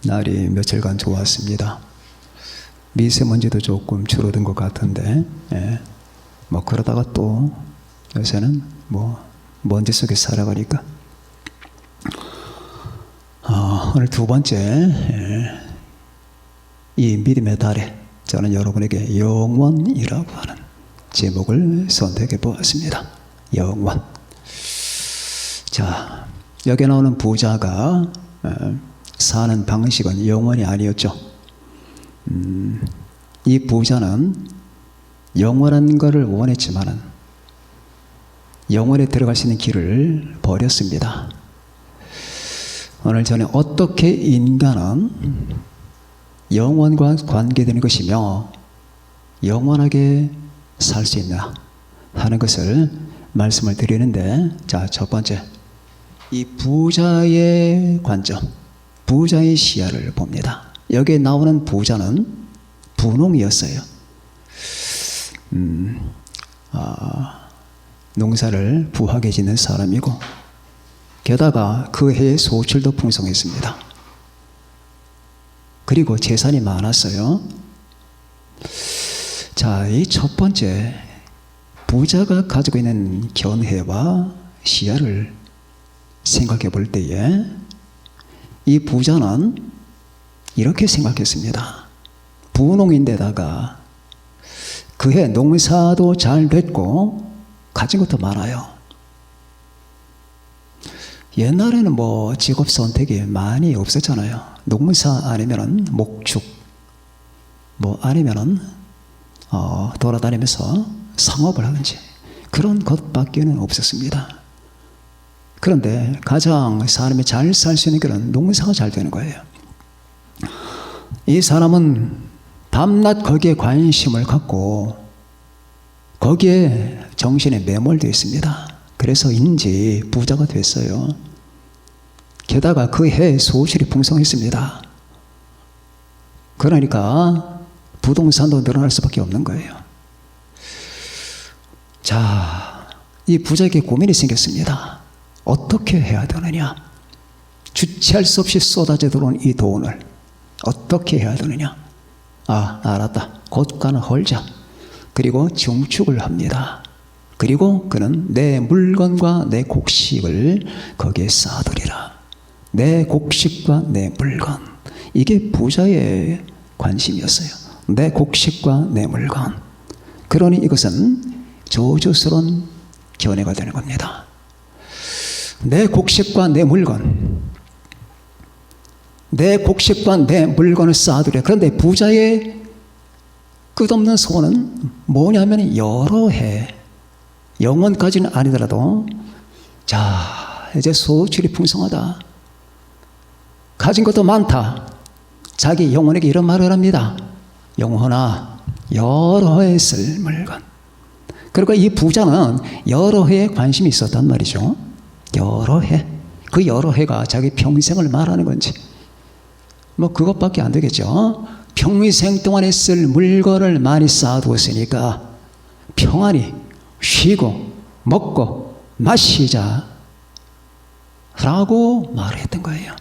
날이 며칠간 좋았습니다. 미세먼지도 조금 줄어든 것 같은데, 예. 뭐 그러다가 또 요새는 뭐 먼지 속에 살아가니까. 오늘 두 번째, 예. 이 믿음의 달에 저는 여러분에게 영원이라고 하는 제목을 선택해 보았습니다. 영원. 자, 여기 나오는 부자가 사는 방식은 영원이 아니었죠. 이 부자는 영원한 것을 원했지만은 영원에 들어갈 수 있는 길을 버렸습니다. 오늘 저는 어떻게 인간은 영원과 관계되는 것이며 영원하게 살 수 있나 하는 것을 말씀을 드리는데, 자, 첫 번째, 이 부자의 관점, 부자의 시야를 봅니다. 여기에 나오는 부자는 분홍이었어요. 농사를 부하게 짓는 사람이고, 게다가 그 해의 소출도 풍성했습니다. 그리고 재산이 많았어요. 자, 이 첫 번째, 부자가 가지고 있는 견해와 시야를 생각해 볼 때에 이 부자는 이렇게 생각했습니다. 분홍인데다가 그해 농사도 잘 됐고 가진 것도 많아요. 옛날에는 뭐 직업 선택이 많이 없었잖아요. 농사 아니면은 목축, 뭐 아니면은 돌아다니면서 상업을 하든지 그런 것밖에는 없었습니다. 그런데 가장 사람이 잘 살 수 있는 길은 농사가 잘 되는 거예요. 이 사람은 밤낮 거기에 관심을 갖고 거기에 정신에 매몰되어 있습니다. 그래서인지 부자가 됐어요. 게다가 그 해에 소출이 풍성했습니다. 그러니까 부동산도 늘어날 수밖에 없는 거예요. 자, 이 부자에게 고민이 생겼습니다. 어떻게 해야 되느냐? 주체할 수 없이 쏟아져 들어온 이 돈을 어떻게 해야 되느냐? 알았다. 고가는 헐자. 그리고 증축을 합니다. 그리고 그는 내 물건과 내 곡식을 거기에 쌓아두리라. 내 곡식과 내 물건. 이게 부자의 관심이었어요. 내 곡식과 내 물건. 그러니 이것은 저주스러운 견해가 되는 겁니다. 내 곡식과 내 물건. 내 곡식과 내 물건을 쌓아두려. 그런데 부자의 끝없는 소원은 뭐냐면 여러 해, 영원까지는 아니더라도, 자, 이제 소출이 풍성하다. 가진 것도 많다. 자기 영혼에게 이런 말을 합니다. 영혼아, 여러 해 쓸 물건. 그러니까 이 부자는 여러 해에 관심이 있었단 말이죠. 여러 해. 그 여러 해가 자기 평생을 말하는 건지. 뭐 그것밖에 안 되겠죠. 평생 동안에 쓸 물건을 많이 쌓아두었으니까 평안히 쉬고 먹고 마시자 라고 말을 했던 거예요.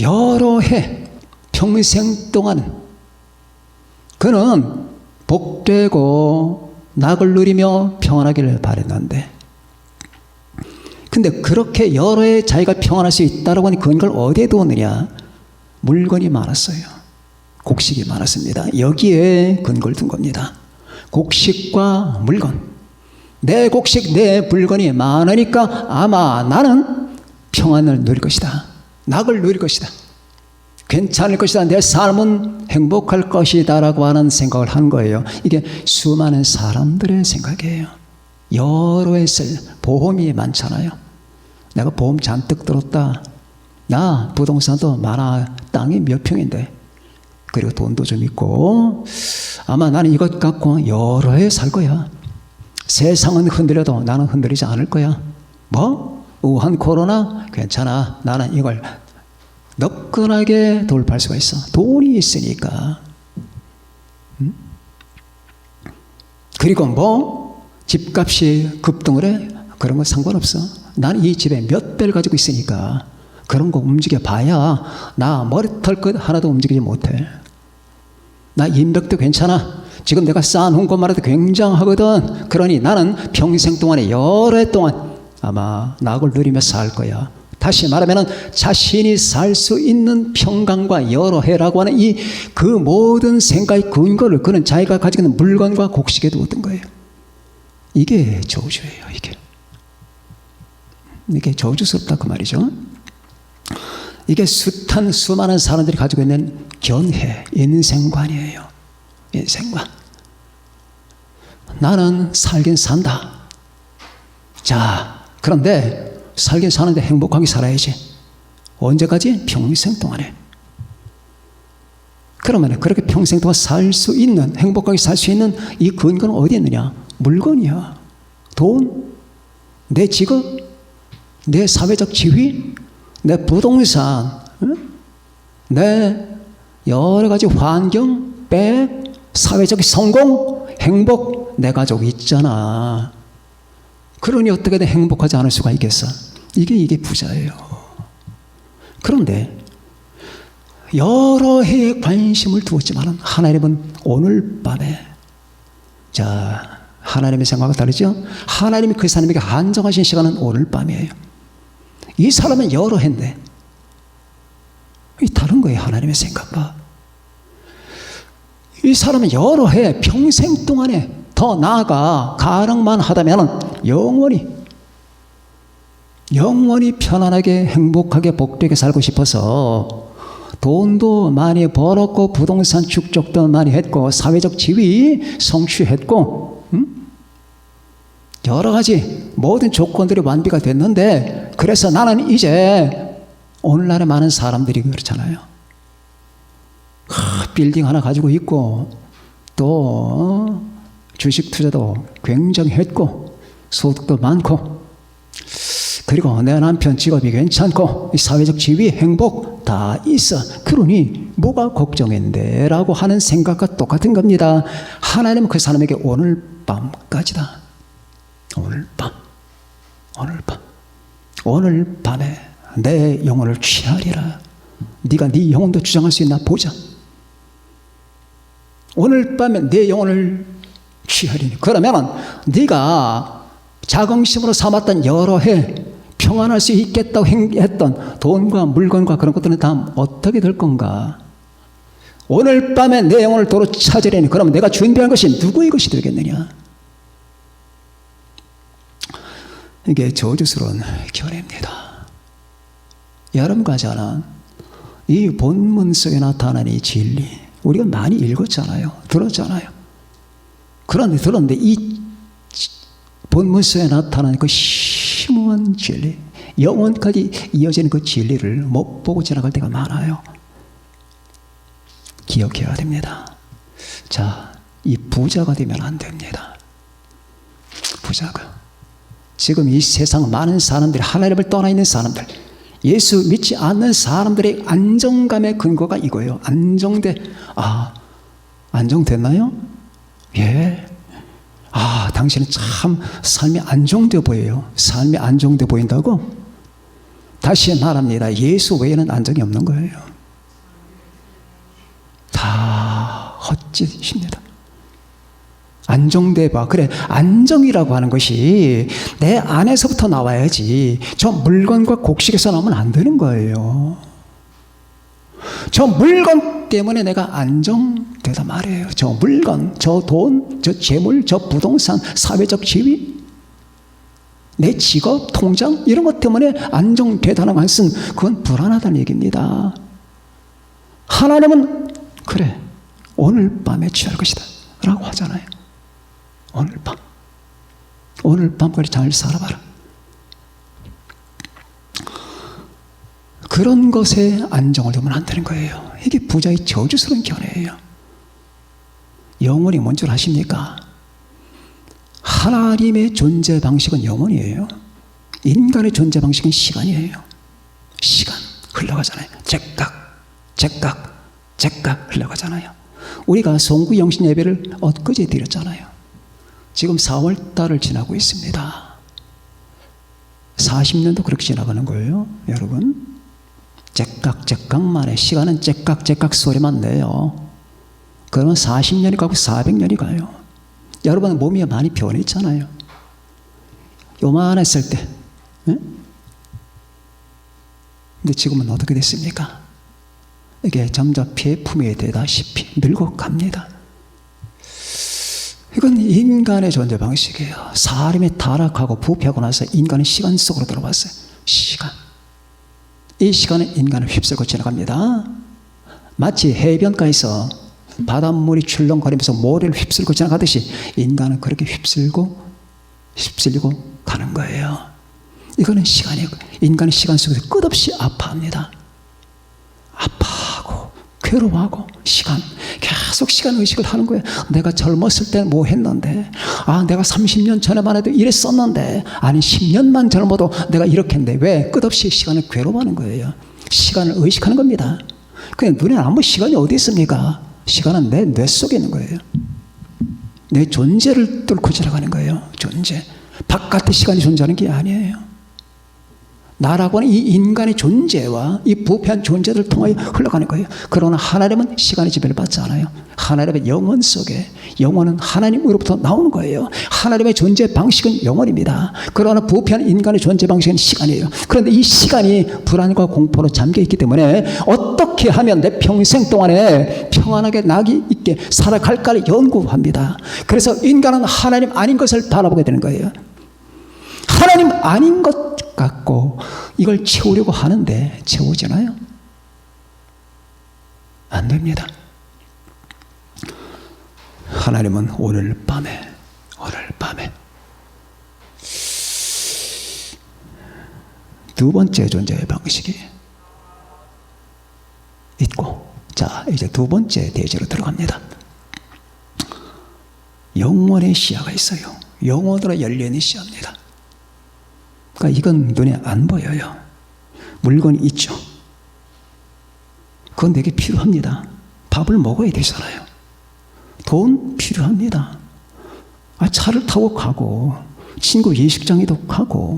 여러 해 평생 동안 그는 복되고 낙을 누리며 평안하기를 바랬는데, 근데 그렇게 여러 해 자기가 평안할 수 있다라고 하니 그걸 어디에 두었느냐? 물건이 많았어요. 곡식이 많았습니다. 여기에 근거를 둔 겁니다. 곡식과 물건. 내 곡식, 내 물건이 많으니까 아마 나는 평안을 누릴 것이다. 낙을 누릴 것이다. 괜찮을 것이다. 내 삶은 행복할 것이다 라고 하는 생각을 한 거예요. 이게 수많은 사람들의 생각이에요. 여러 해 쓸 보험이 많잖아요. 내가 보험 잔뜩 들었다. 나 부동산도 많아. 땅이 몇 평인데. 그리고 돈도 좀 있고. 아마 나는 이것 갖고 여러 해 살 거야. 세상은 흔들려도 나는 흔들리지 않을 거야. 뭐? 우한 코로나? 괜찮아. 나는 이걸 너끈하게 돌파할 수가 있어. 돈이 있으니까. 그리고 뭐? 집값이 급등을 해? 그런 건 상관없어. 나는 이 집에 몇 배를 가지고 있으니까 그런 거 움직여 봐야 나 머리털 끝 하나도 움직이지 못해. 나 인맥도 괜찮아. 지금 내가 쌓아놓은 것만 해도 굉장하거든. 그러니 나는 평생 동안에 여러 해 동안 아마 낙을 누리며 살 거야. 다시 말하면 자신이 살 수 있는 평강과 여러 해라고 하는 그 모든 생각의 근거를 그는 자기가 가지고 있는 물건과 곡식에 두었던 거예요. 이게 저주예요. 이게 저주스럽다 그 말이죠. 이게 숱한 수많은 사람들이 가지고 있는 견해, 인생관이에요. 인생관. 나는 살긴 산다. 자, 그런데 살긴 사는데 행복하게 살아야지. 언제까지? 평생 동안에. 그러면 그렇게 평생 동안 살 수 있는, 행복하게 살 수 있는 이 근거는 어디에 있느냐? 물건이야. 돈, 내 직업, 내 사회적 지위, 내 부동산, 내 여러 가지 환경, 사회적 성공, 행복, 내 가족 있잖아. 그러니 어떻게든 행복하지 않을 수가 있겠어? 이게 부자예요. 그런데 여러 해에 관심을 두었지만 하나님은 오늘 밤에, 자, 하나님의 생각과 다르죠? 하나님이 그 사람에게 한정하신 시간은 오늘 밤이에요. 이 사람은 여러 해인데 다른 거예요. 하나님의 생각과. 이 사람은 여러 해, 평생 동안에 더 나아가 가능만 하다면 영원히 편안하게 행복하게 복되게 살고 싶어서 돈도 많이 벌었고 부동산 축적도 많이 했고 사회적 지위 성취했고 여러 가지 모든 조건들이 완비가 됐는데, 그래서 나는 이제 오늘날에 많은 사람들이 그렇잖아요. 빌딩 하나 가지고 있고 또 주식 투자도 굉장히 했고 소득도 많고 그리고 내 남편 직업이 괜찮고 사회적 지위 행복 다 있어. 그러니 뭐가 걱정인데 라고 하는 생각과 똑같은 겁니다. 하나님은 그 사람에게 오늘 밤까지다. 오늘 밤에 내 영혼을 취하리라. 네가 네 영혼도 주장할 수 있나 보자. 오늘 밤에 내 영혼을 취하리니, 그러면 네가 자긍심으로 삼았던 여러 해 평안할 수 있겠다고 했던 돈과 물건과 그런 것들은 다 어떻게 될 건가? 오늘 밤에 내 영혼을 도로 찾으려니, 그러면 내가 준비한 것이 누구의 것이 되겠느냐? 이게 저주스러운 견해입니다. 여러분과 저는 이 본문 속에 나타나는 이 진리, 우리가 많이 읽었잖아요. 들었잖아요. 그런데 이 본문 속에 나타나는 그 심오한 진리, 영원까지 이어지는 그 진리를 못 보고 지나갈 때가 많아요. 기억해야 됩니다. 자, 이 부자가 되면 안 됩니다. 부자가. 지금 이 세상 많은 사람들이, 하나님을 떠나 있는 사람들, 예수 믿지 않는 사람들의 안정감의 근거가 이거예요. 안정됐나요? 예. 당신은 참 삶이 안정돼 보여요. 삶이 안정돼 보인다고? 다시 말합니다. 예수 외에는 안정이 없는 거예요. 다 헛짓입니다. 안정돼 봐. 그래, 안정이라고 하는 것이 내 안에서부터 나와야지 저 물건과 곡식에서 나오면 안 되는 거예요. 저 물건 때문에 내가 안정되다 말이에요. 저 물건, 저 돈, 저 재물, 저 부동산, 사회적 지위, 내 직업, 통장 이런 것 때문에 안정되다는 것은 그건 불안하다는 얘기입니다. 하나님은 그래, 오늘 밤에 취할 것이다 라고 하잖아요. 오늘 밤까지 잘 살아봐라. 그런 것에 안정을 두면 안 되는 거예요. 이게 부자의 저주스러운 견해예요. 영원히 뭔 줄 아십니까? 하나님의 존재 방식은 영원이에요. 인간의 존재 방식은 시간이에요. 시간 흘러가잖아요. 잭각 흘러가잖아요. 우리가 송구 영신 예배를 엊그제 드렸잖아요. 지금 4월 달을 지나고 있습니다. 40년도 그렇게 지나가는 거예요, 여러분. 째깍째깍만 해. 시간은 째깍째깍 소리만 내요. 그러면 40년이 가고 400년이 가요. 여러분 몸이 많이 변했잖아요. 요만했을 때. 응? 근데 지금은 어떻게 됐습니까? 이게 점점 비품이 되다시피 늙어 갑니다. 이건 인간의 존재 방식이에요. 사람이 타락하고 부패하고 나서 인간은 시간 속으로 들어왔어요. 시간. 이 시간은 인간을 휩쓸고 지나갑니다. 마치 해변가에서 바닷물이 출렁거리면서 모래를 휩쓸고 지나가듯이 인간은 그렇게 휩쓸리고 가는 거예요. 이거는 시간이에요. 인간은 시간 속에서 끝없이 아파합니다. 아파하고 괴로워하고 시간, 계속 시간 의식을 하는 거예요. 내가 젊었을 때 뭐 했는데, 내가 30년 전에만 해도 이랬었는데, 아니 10년만 젊어도 내가 이렇게 했는데, 왜? 끝없이 시간을 괴로워하는 거예요. 시간을 의식하는 겁니다. 그냥 눈에 아무 시간이 어디 있습니까? 시간은 내 뇌 속에 있는 거예요. 내 존재를 뚫고 지나가는 거예요. 존재. 바깥의 시간이 존재하는 게 아니에요. 나라고는 이 인간의 존재와 이 부패한 존재를 통하여 흘러가는 거예요. 그러나 하나님은 시간의 지배를 받지 않아요. 하나님의 영혼 속에, 영혼은 하나님으로부터 나오는 거예요. 하나님의 존재 방식은 영혼입니다. 그러나 부패한 인간의 존재 방식은 시간이에요. 그런데 이 시간이 불안과 공포로 잠겨있기 때문에 어떻게 하면 내 평생 동안에 평안하게 낙이 있게 살아갈까를 연구합니다. 그래서 인간은 하나님 아닌 것을 바라보게 되는 거예요. 하나님 아닌 것 같고 이걸 채우려고 하는데 채우지나요? 안 됩니다. 하나님은 오늘 밤에 두 번째 존재의 방식이 있고, 자 이제 두 번째 대지로 들어갑니다. 영원의 시야가 있어요. 영원으로 열려있는 시야입니다. 그러니까 이건 눈에 안 보여요. 물건이 있죠. 그건 내게 필요합니다. 밥을 먹어야 되잖아요. 돈 필요합니다. 차를 타고 가고 친구 예식장에도 가고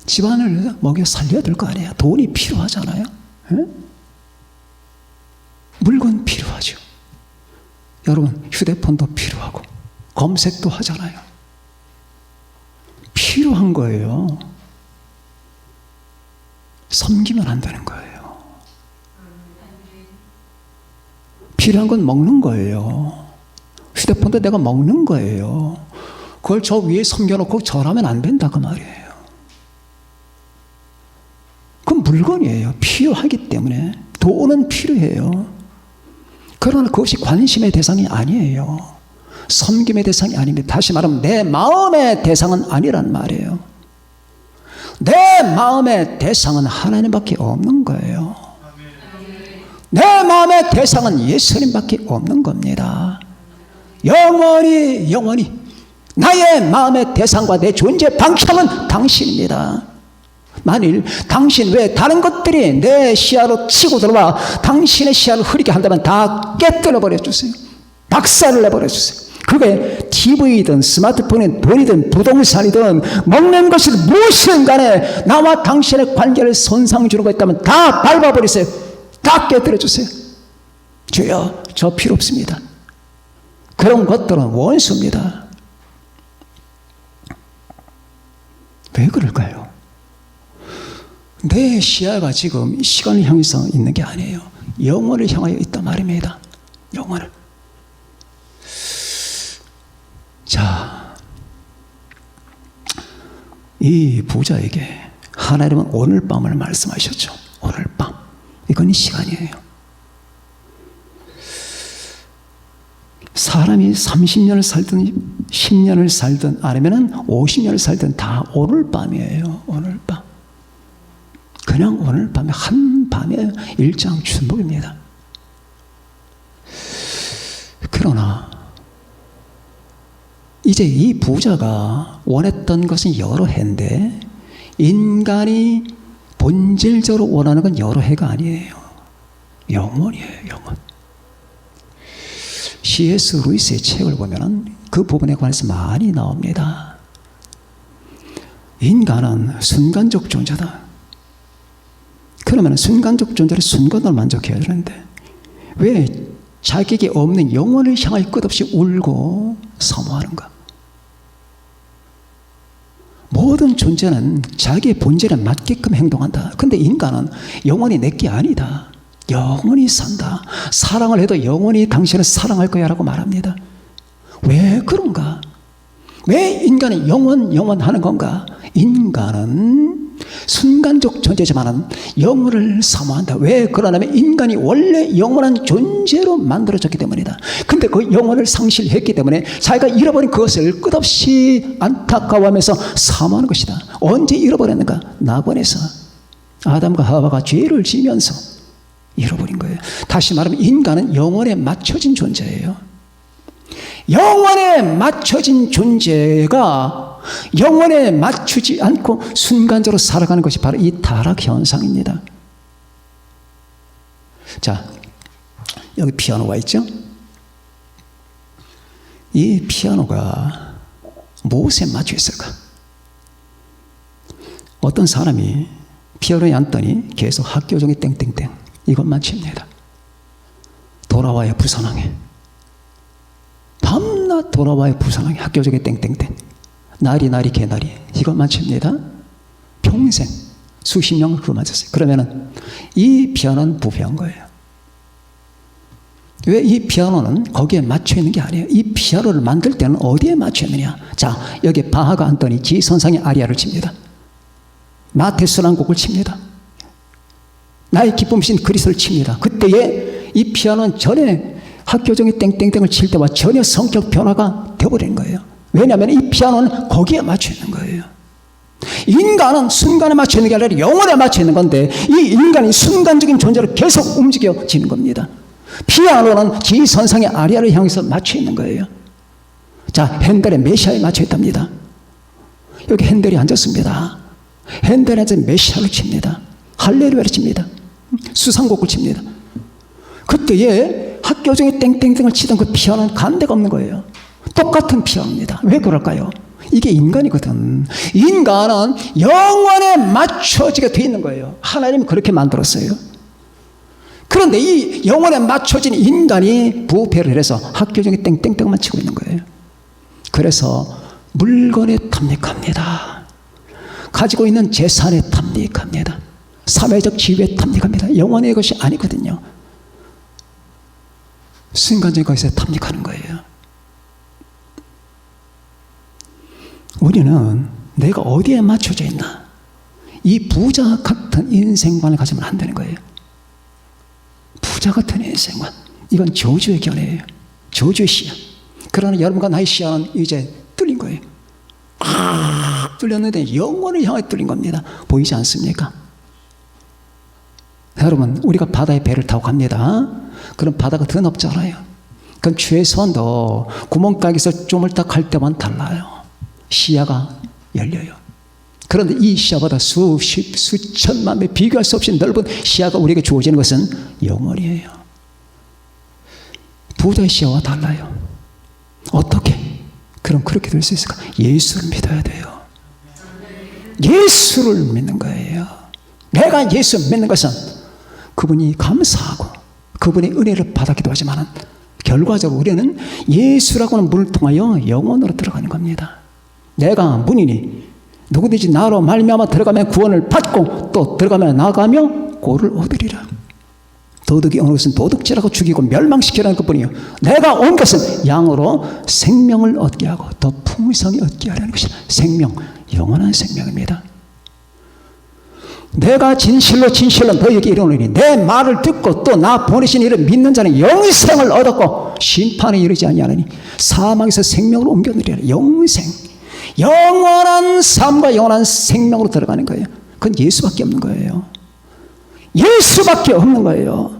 집안을 먹여 살려야 될 거 아니에요. 돈이 필요하잖아요. 에? 물건 필요하죠. 여러분 휴대폰도 필요하고 검색도 하잖아요. 필요한 거예요. 섬기면 안 되는 거예요. 필요한 건 먹는 거예요. 휴대폰도 내가 먹는 거예요. 그걸 저 위에 섬겨놓고 절하면 안 된다 그 말이에요. 그건 물건이에요. 필요하기 때문에. 돈은 필요해요. 그러나 그것이 관심의 대상이 아니에요. 섬김의 대상이 아닙니다. 다시 말하면 내 마음의 대상은 아니란 말이에요. 내 마음의 대상은 하나님밖에 없는 거예요. 내 마음의 대상은 예수님밖에 없는 겁니다. 영원히 나의 마음의 대상과 내 존재 방향은 당신입니다. 만일 당신 외에 다른 것들이 내 시야로 치고 들어와 당신의 시야를 흐리게 한다면 다 깨뜨려 버려 주세요. 박살을 내버려 주세요. 그게 TV든 스마트폰이든 돈이든 부동산이든 먹는 것이든 무엇이든 간에 나와 당신의 관계를 손상 주는 것 있다면 다 밟아버리세요. 다 깨뜨려 주세요. 주여, 저 필요 없습니다. 그런 것들은 원수입니다. 왜 그럴까요? 내 시야가 지금 시간을 향해서 있는 게 아니에요. 영혼을 향하여 있단 말입니다. 영혼을. 자, 이 부자에게 하나님은 오늘 밤을 말씀하셨죠. 오늘 밤. 이건 시간이에요. 사람이 30년을 살든 10년을 살든 아니면 50년을 살든 다 오늘 밤이에요. 오늘 밤. 그냥 오늘 밤에 한밤에 일장춘복입니다. 그러나 이제 이 부자가 원했던 것은 여러 해인데 인간이 본질적으로 원하는 건 여러 해가 아니에요. 영원이에요. 영원. C.S. 루이스의 책을 보면 그 부분에 관해서 많이 나옵니다. 인간은 순간적 존재다. 그러면 순간적 존재를 순간으로 만족해야 되는데 왜 자격이 없는 영혼을 향하여 끝없이 울고 사모하는가? 모든 존재는 자기의 본질에 맞게끔 행동한다. 근데 인간은 영원히 내게 아니다. 영원히 산다. 사랑을 해도 영원히 당신을 사랑할 거야 라고 말합니다. 왜 그런가? 왜 인간이 영원 하는 건가? 인간은 순간적 존재지만은 영혼을 사모한다. 왜 그러냐면 인간이 원래 영원한 존재로 만들어졌기 때문이다. 근데 그 영혼을 상실했기 때문에 자기가 잃어버린 그것을 끝없이 안타까워하면서 사모하는 것이다. 언제 잃어버렸는가? 낙원에서 아담과 하와가 죄를 지면서 잃어버린 거예요. 다시 말하면 인간은 영혼에 맞춰진 존재예요. 영혼에 맞춰진 존재가 영혼에 맞추지 않고 순간적으로 살아가는 것이 바로 이 타락 현상입니다. 자, 여기 피아노가 있죠? 이 피아노가 무엇에 맞춰 있을까? 어떤 사람이 피아노에 앉더니 계속 학교 종이 땡땡땡 이것 맞춥니다. 돌아와야 부산항에 밤낮 돌아와야 부산항에 학교 종이 땡땡땡 나리 개나리 이것 맞춥니다. 평생 수십 년 그거 맞았어요. 그러면은 이 피아노는 부패한 거예요. 왜 이 피아노는 거기에 맞춰 있는 게 아니에요. 이 피아노를 만들 때는 어디에 맞춰 있느냐? 자, 여기 바하가 앉더니 지선상의 아리아를 칩니다. 마테스라는 곡을 칩니다. 나의 기쁨이신 그리스도를 칩니다. 그때에 이 피아노는 전에 학교종이 땡땡땡을 칠 때와 전혀 성격 변화가 되어버리는 거예요. 왜냐하면 이 피아노는 거기에 맞춰 있는 거예요. 인간은 순간에 맞춰 있는 게 아니라 영혼에 맞춰 있는 건데 이 인간이 순간적인 존재로 계속 움직여지는 겁니다. 피아노는 지선상의 아리아를 향해서 맞춰 있는 거예요. 자, 핸델의 메시아에 맞춰 있답니다. 여기 핸델이 앉았습니다. 핸델이 앉아 메시아를 칩니다. 할렐루야를 칩니다. 수상곡을 칩니다. 그때에 학교종이 땡땡땡을 치던 그 피아노는 간데가 없는 거예요. 똑같은 피아노입니다. 왜 그럴까요? 이게 인간이거든. 인간은 영원에 맞춰지게 돼 있는 거예요. 하나님이 그렇게 만들었어요. 그런데 이 영원에 맞춰진 인간이 부패를 해서 학교종이 땡땡땡만 치고 있는 거예요. 그래서 물건에 탐닉합니다. 가지고 있는 재산에 탐닉합니다. 사회적 지위에 탐닉합니다. 영원의 것이 아니거든요. 순간적인 것에 탐닉하는 거예요. 우리는 내가 어디에 맞춰져 있나? 이 부자 같은 인생관을 가지면 안 되는 거예요. 부자 같은 인생관. 이건 저주의 견해예요. 저주의 시야. 그러나 여러분과 나의 시야는 이제 뚫린 거예요. 뚫렸는데 영혼을 향해 뚫린 겁니다. 보이지 않습니까? 여러분, 우리가 바다에 배를 타고 갑니다. 그럼 바다가 더 넓잖아요. 그럼 최소한도 구멍가게에서 좀을 딱 갈 때만 달라요. 시야가 열려요. 그런데 이 시야보다 수천만 배 비교할 수 없이 넓은 시야가 우리에게 주어지는 것은 영원이에요. 부자의 시야와 달라요. 어떻게? 그럼 그렇게 될 수 있을까? 예수를 믿어야 돼요. 예수를 믿는 거예요. 내가 예수 믿는 것은 그분이 감사하고 그분의 은혜를 받았기도 하지만 결과적으로 우리는 예수라고는 문을 통하여 영원으로 들어가는 겁니다. 내가 문이니 누구든지 나로 말미암아 들어가면 구원을 받고 또 들어가면 나가며 고를 얻으리라. 도둑이 온 것은 도둑질하고 죽이고 멸망시키라는 것뿐이요 내가 온 것은 양으로 생명을 얻게 하고 더 풍성히 얻게 하려는 것이다. 생명, 영원한 생명입니다. 내가 진실로 너에게 이르노니 내 말을 듣고 또 나 보내신 이를 믿는 자는 영생을 얻었고 심판에 이르지 아니하느니 사망에서 생명으로 옮겨내리라. 영생, 영원한 삶과 영원한 생명으로 들어가는 거예요. 그건 예수밖에 없는 거예요. 예수밖에 없는 거예요.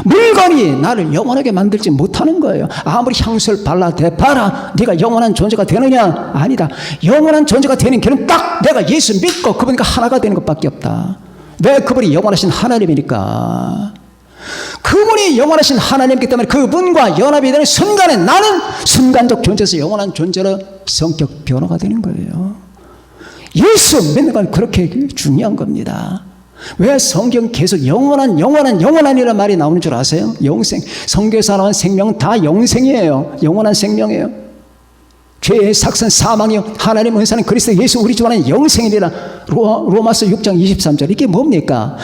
물건이 나를 영원하게 만들지 못하는 거예요. 아무리 향수를 발라 대봐라 네가 영원한 존재가 되느냐? 아니다. 영원한 존재가 되는 길은 딱 내가 예수 믿고 그분과 하나가 되는 것밖에 없다. 왜? 그분이 영원하신 하나님이니까. 그분이 영원하신 하나님이기 때문에 그분과 연합이 되는 순간에 나는 순간적 존재에서 영원한 존재로 성격 변화가 되는 거예요. 예수 믿는 건 그렇게 중요한 겁니다. 왜 성경 계속 영원한이라는 말이 나오는 줄 아세요? 영생. 성경에서 나온 생명은 다 영생이에요. 영원한 생명이에요. 죄의 삭선 사망이요 하나님의 은사는 그리스도 예수 우리 주 안에 영생이라. 로마서 6장 23절. 이게 뭡니까?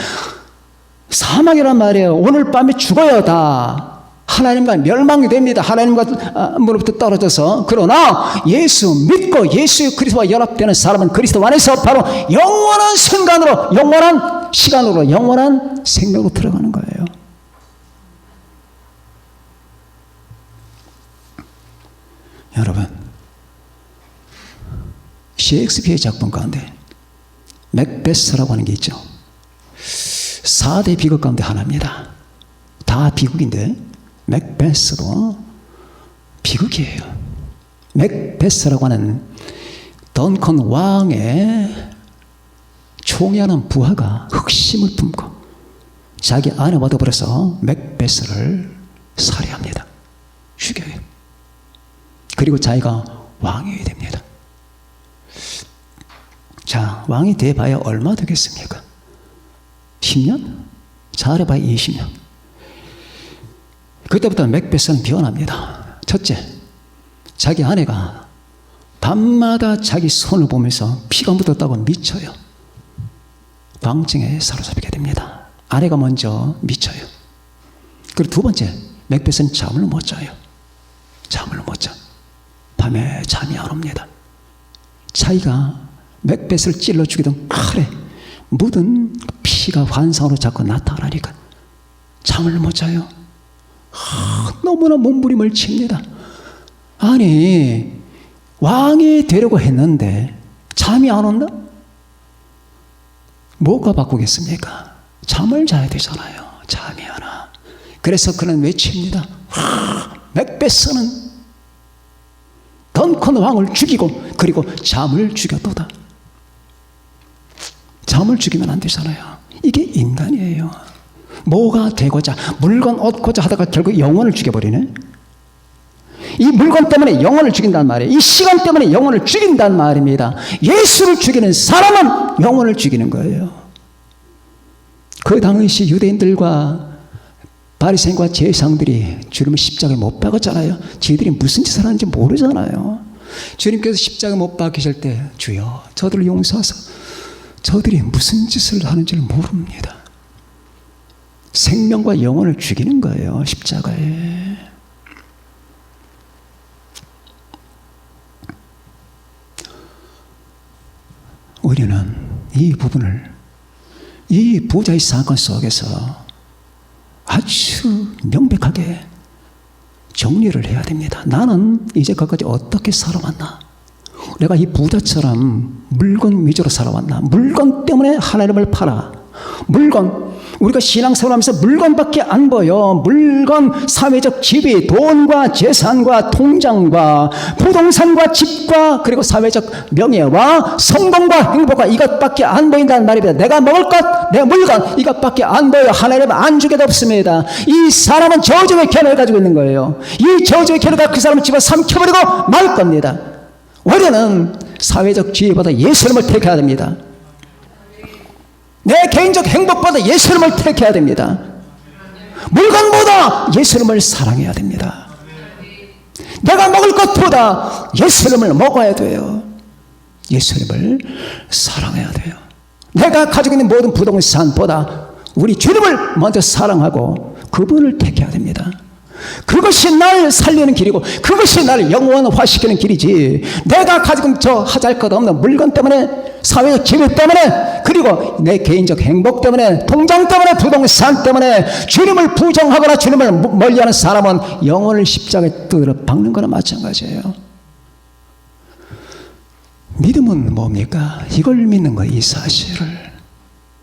사망이란 말이에요. 오늘 밤에 죽어요. 다 하나님과 멸망이 됩니다. 하나님과 무로부터 떨어져서. 그러나 예수 믿고 예수 그리스도와 연합되는 사람은 그리스도 안에서 바로 영원한 순간으로, 영원한 시간으로, 영원한 생명으로 들어가는 거예요. 여러분, 셰익스피어의 작품 가운데 맥베스라고 하는 게 있죠. 4대 비극 가운데 하나입니다. 다 비극인데 맥베스도 비극이에요. 맥베스라고 하는 던컨 왕의 총애하는 부하가 흑심을 품고 자기 아내와 더불어서 맥베스를 살해합니다. 죽여요. 그리고 자기가 왕이 됩니다. 자, 왕이 돼봐야 얼마 되겠습니까? 10년? 잘해봐야 20년. 그때부터 맥베스는 변합니다. 첫째, 자기 아내가 밤마다 자기 손을 보면서 피가 묻었다고 미쳐요. 방증에 사로잡히게 됩니다. 아내가 먼저 미쳐요. 그리고 두 번째, 맥베스는 잠을 못 자요. 잠을 못 자. 밤에 잠이 안 옵니다. 자기가 맥베스를 찔러 죽이던 칼에 묻은 피가 환상으로 자꾸 나타나니까 잠을 못 자요. 너무나 몸부림을 칩니다. 아니, 왕이 되려고 했는데 잠이 안 온다? 뭐가 바꾸겠습니까? 잠을 자야 되잖아요. 잠이 안 와. 그래서 그는 외칩니다. 맥베스는 던컨 왕을 죽이고 그리고 잠을 죽였도다. 잠을 죽이면 안 되잖아요. 이게 인간이에요. 뭐가 되고자 물건 얻고자 하다가 결국 영혼을 죽여버리네. 이 물건 때문에 영혼을 죽인단 말이에요. 이 시간 때문에 영혼을 죽인단 말입니다. 예수를 죽이는 사람은 영혼을 죽이는 거예요. 그 당시 유대인들과 바리새인과 제사장들이 주님을 십자가에 못 박았잖아요. 저희들이 무슨 짓을 하는지 모르잖아요. 주님께서 십자가에 못 박히실 때 주여 저들을 용서하사. 저들이 무슨 짓을 하는지를 모릅니다. 생명과 영혼을 죽이는 거예요. 십자가에. 우리는 이 부분을 이 부자의 사건 속에서 아주 명백하게 정리를 해야 됩니다. 나는 이제까지 어떻게 살아왔나? 내가 이 부자처럼 물건 위주로 살아왔나? 물건 때문에 하나님을 팔아. 물건. 우리가 신앙생활하면서 물건밖에 안 보여. 물건, 사회적 지위, 돈과 재산과 통장과 부동산과 집과 그리고 사회적 명예와 성공과 행복과 이것밖에 안 보인다는 말입니다. 내가 먹을 것, 내 물건 이것밖에 안 보여. 하나님은 안 주게 없습니다. 이 사람은 저주의 견해를 가지고 있는 거예요. 이 저주의 견해가 그 사람을 집어 삼켜버리고 말 겁니다. 우리는 사회적 지위보다 예수님을 택해야 됩니다. 내 개인적 행복보다 예수님을 택해야 됩니다. 물건보다 예수님을 사랑해야 됩니다. 내가 먹을 것보다 예수님을 먹어야 돼요. 예수님을 사랑해야 돼요. 내가 가지고 있는 모든 부동산보다 우리 주님을 먼저 사랑하고 그분을 택해야 됩니다. 그것이 날 살리는 길이고 그것이 나를 영원화시키는 길이지. 내가 가지고 있는 저 하잘것없는 물건 때문에, 사회적 지위 때문에, 그리고 내 개인적 행복 때문에, 통장 때문에, 부동산 때문에 주님을 부정하거나 주님을 멀리하는 사람은 영혼을 십자가에 뜯어 박는 거나 마찬가지예요. 믿음은 뭡니까? 이걸 믿는 거예요. 이 사실을.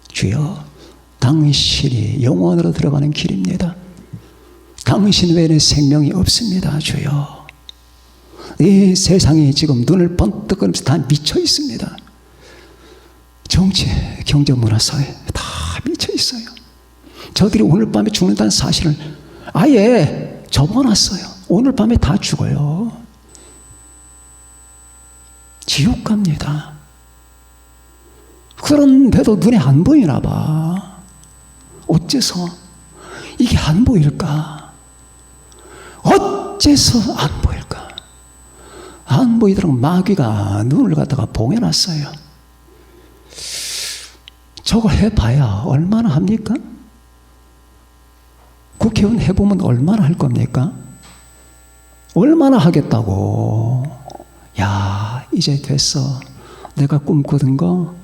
주여, 당신이 영원으로 들어가는 길입니다. 당신 외에는 생명이 없습니다. 주여. 이 세상이 지금 눈을 번뜩 뜨면서 다 미쳐 있습니다. 정치, 경제, 문화, 사회 다 미쳐 있어요. 저들이 오늘 밤에 죽는다는 사실을 아예 접어놨어요. 오늘 밤에 다 죽어요. 지옥 갑니다. 그런데도 눈에 안 보이나 봐. 어째서 이게 안 보일까? 어째서 안 보일까? 안 보이도록 마귀가 눈을 갖다가 봉해놨어요. 저거 해봐야 얼마나 합니까? 국회의원 해보면 얼마나 할 겁니까? 얼마나 하겠다고. 야, 이제 됐어. 내가 꿈꾸던 거,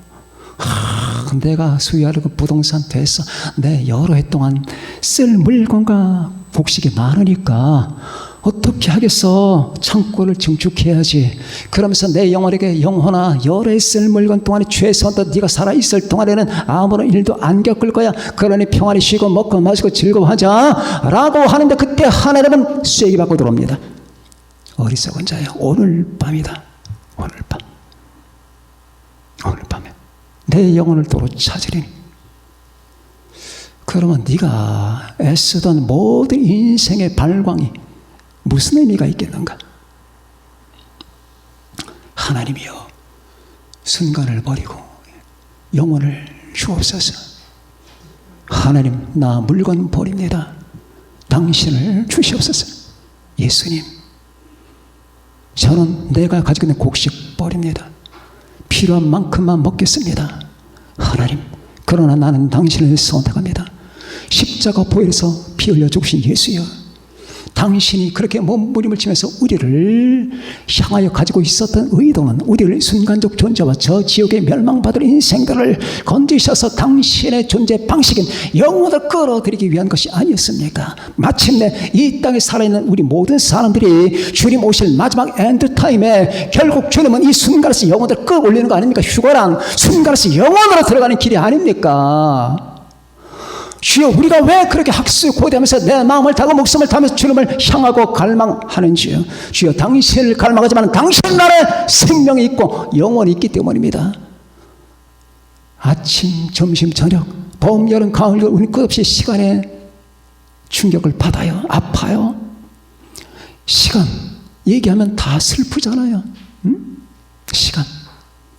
내가 수여하려고 부동산 됐어. 내 여러 해 동안 쓸 물건과 곡식이 많으니까 어떻게 하겠어? 창고를 증축해야지. 그러면서 내 영혼에게 영혼아, 여러 해 쓸 물건 동안에 최소한 네가 살아있을 동안에는 아무런 일도 안 겪을 거야. 그러니 평안히 쉬고 먹고 마시고 즐거워하자 라고 하는데, 그때 하나님은 쐐기 받고 들어옵니다. 어리석은 자야, 오늘 밤이다. 오늘 밤, 오늘 밤에 내 영혼을 도로 찾으리니. 그러면 네가 애쓰던 모든 인생의 발광이 무슨 의미가 있겠는가? 하나님이여, 순간을 버리고 영혼을 주옵소서. 하나님, 나 물건 버립니다. 당신을 주시옵소서. 예수님, 저는 내가 가지고 있는 곡식 버립니다. 필요한 만큼만 먹겠습니다. 하나님, 그러나 나는 당신을 선택합니다. 십자가 보혈에서 피 흘려 죽으신 예수여, 당신이 그렇게 몸부림을 치면서 우리를 향하여 가지고 있었던 의도는 우리를 순간적 존재와 저 지옥에 멸망받을 인생들을 건지셔서 당신의 존재 방식인 영혼을 끌어들이기 위한 것이 아니었습니까? 마침내 이 땅에 살아있는 우리 모든 사람들이 주님 오실 마지막 엔드타임에 결국 주님은 이 순간에서 영혼을 끌어올리는 거 아닙니까? 휴거랑 순간에서 영혼으로 들어가는 길이 아닙니까? 주여, 우리가 왜 그렇게 학수고대하면서 내 마음을 다하고 목숨을 다하면서 주님을 향하고 갈망하는지요? 주여, 당신을 갈망하지만 당신 나라에 생명이 있고 영혼이 있기 때문입니다. 아침, 점심, 저녁, 봄, 여름, 가을, 겨울, 우리 끝없이 시간에 충격을 받아요. 아파요. 시간 얘기하면 다 슬프잖아요. 응? 시간,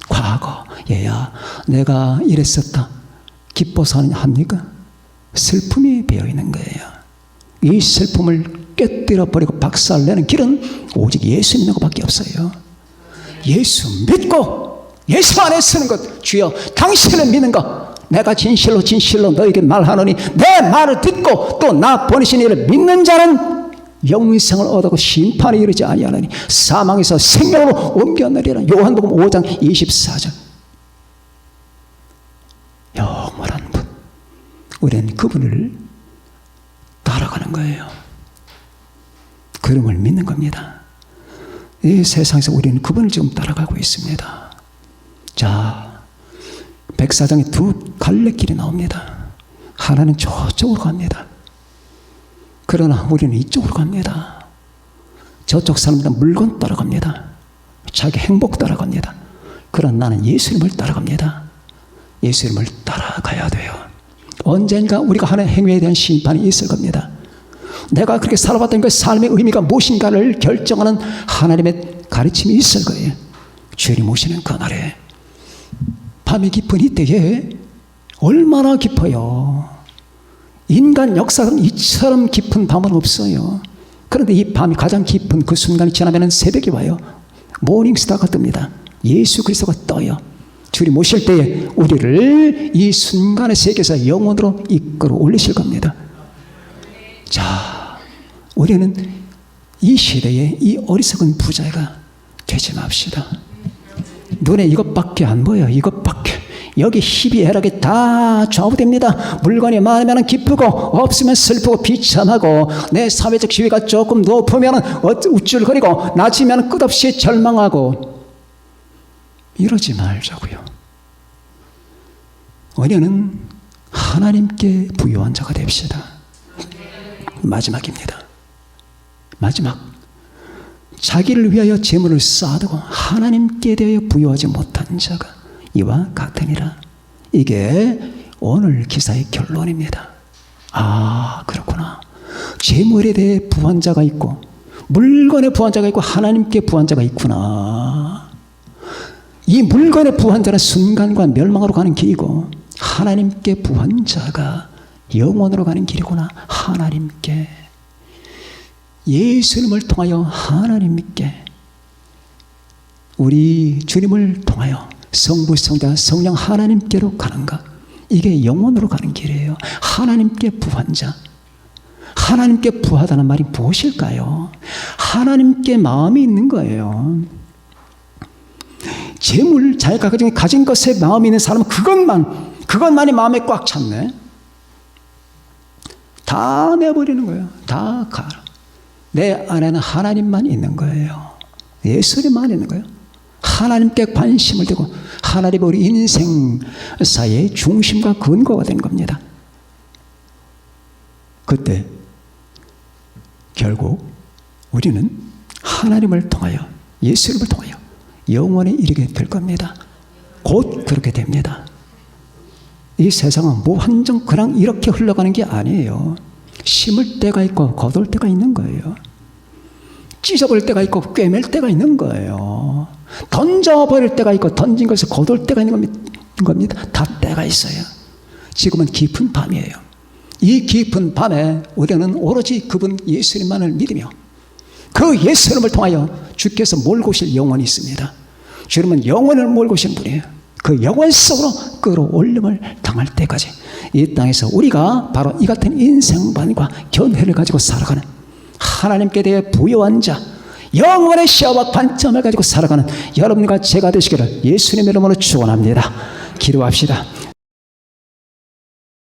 과거, 얘야 내가 이랬었다 기뻐서 합니까? 슬픔이 배어있는 거예요. 이 슬픔을 깨뜨려 버리고 박살내는 길은 오직 예수 믿는 것밖에 없어요. 예수 믿고 예수 안에 쓰는 것. 주여, 당신을 믿는 것. 내가 진실로 진실로 너에게 말하노니 내 말을 듣고 또 나 보내신 이를 믿는 자는 영생을 얻고 심판에 이르지 아니하나니 사망에서 생명으로 옮겨내리라. 요한복음 5장 24절. 영원한 분, 우리는 그분을 따라가는 거예요. 그름을 믿는 겁니다. 이 세상에서 우리는 그분을 지금 따라가고 있습니다. 자, 백사장에 두 갈래길이 나옵니다. 하나는 저쪽으로 갑니다. 그러나 우리는 이쪽으로 갑니다. 저쪽 사람들은 물건 따라갑니다. 자기 행복 따라갑니다. 그러나 나는 예수님을 따라갑니다. 예수님을 따라가야 돼요. 언젠가 우리가 하는 행위에 대한 심판이 있을 겁니다. 내가 그렇게 살아왔던 그 삶의 의미가 무엇인가를 결정하는 하나님의 가르침이 있을 거예요. 주님 오시는 그날에, 밤이 깊은 이때에 얼마나 깊어요. 인간 역사는 이처럼 깊은 밤은 없어요. 그런데 이 밤이 가장 깊은 그 순간이 지나면 새벽이 와요. 모닝스타가 뜹니다. 예수 그리스도가 떠요. 주님 오실 때에 우리를 이 순간의 세계에서 영원으로 이끌어 올리실 겁니다. 자, 우리는 이 시대에 이 어리석은 부자가 되지 맙시다. 눈에 이것밖에 안 보여요. 이것밖에. 여기 희비애락이 다 좌우됩니다. 물건이 많으면 기쁘고 없으면 슬프고 비참하고, 내 사회적 지위가 조금 높으면 우쭐거리고 낮으면 끝없이 절망하고, 이러지 말자고요. 우리는 하나님께 부유한 자가 됩시다. 마지막입니다. 마지막. 자기를 위하여 재물을 쌓아두고 하나님께 대하여 부유하지 못한 자가 이와 같으니라. 이게 오늘 기사의 결론입니다. 아, 그렇구나. 재물에 대해 부한 자가 있고 물건에 부한 자가 있고 하나님께 부한 자가 있구나. 이 물건에 부한 자는 순간과 멸망으로 가는 길이고, 하나님께 부한 자가 영원으로 가는 길이구나. 하나님께, 예수님을 통하여 하나님께, 우리 주님을 통하여 성부, 성자, 성령 하나님께로 가는 것, 이게 영원으로 가는 길이에요. 하나님께 부한 자, 하나님께 부하다는 말이 무엇일까요? 하나님께 마음이 있는 거예요. 재물, 자기가 가진 것에 마음이 있는 사람은 그것만이 마음에 꽉 찼네. 다 내버리는 거예요. 다 가라. 내 안에는 하나님만 있는 거예요. 예수님만 있는 거예요. 하나님께 관심을 두고 하나님이 우리 인생사의 중심과 근거가 된 겁니다. 그때 결국 우리는 하나님을 통하여, 예수님을 통하여 영원에 이르게 될 겁니다. 곧 그렇게 됩니다. 이 세상은 무한정 그냥 이렇게 흘러가는 게 아니에요. 심을 때가 있고 거둘 때가 있는 거예요. 찢어버릴 때가 있고 꿰맬 때가 있는 거예요. 던져버릴 때가 있고 던진 것을 거둘 때가 있는 겁니다. 다 때가 있어요. 지금은 깊은 밤이에요. 이 깊은 밤에 우리는 오로지 그분 예수님만을 믿으며 그 예수님을 통하여 주께서 몰고 오실 영혼이 있습니다. 주님은 영혼을 몰고 오신 분이에요. 그 영혼 속으로 끌어올림을 당할 때까지 이 땅에서 우리가 바로 이 같은 인생관과 견해를 가지고 살아가는, 하나님께 대해 부여한 자, 영원의 시야와 관점을 가지고 살아가는 여러분과 제가 되시기를 예수님의 이름으로 축원합니다. 기도합시다.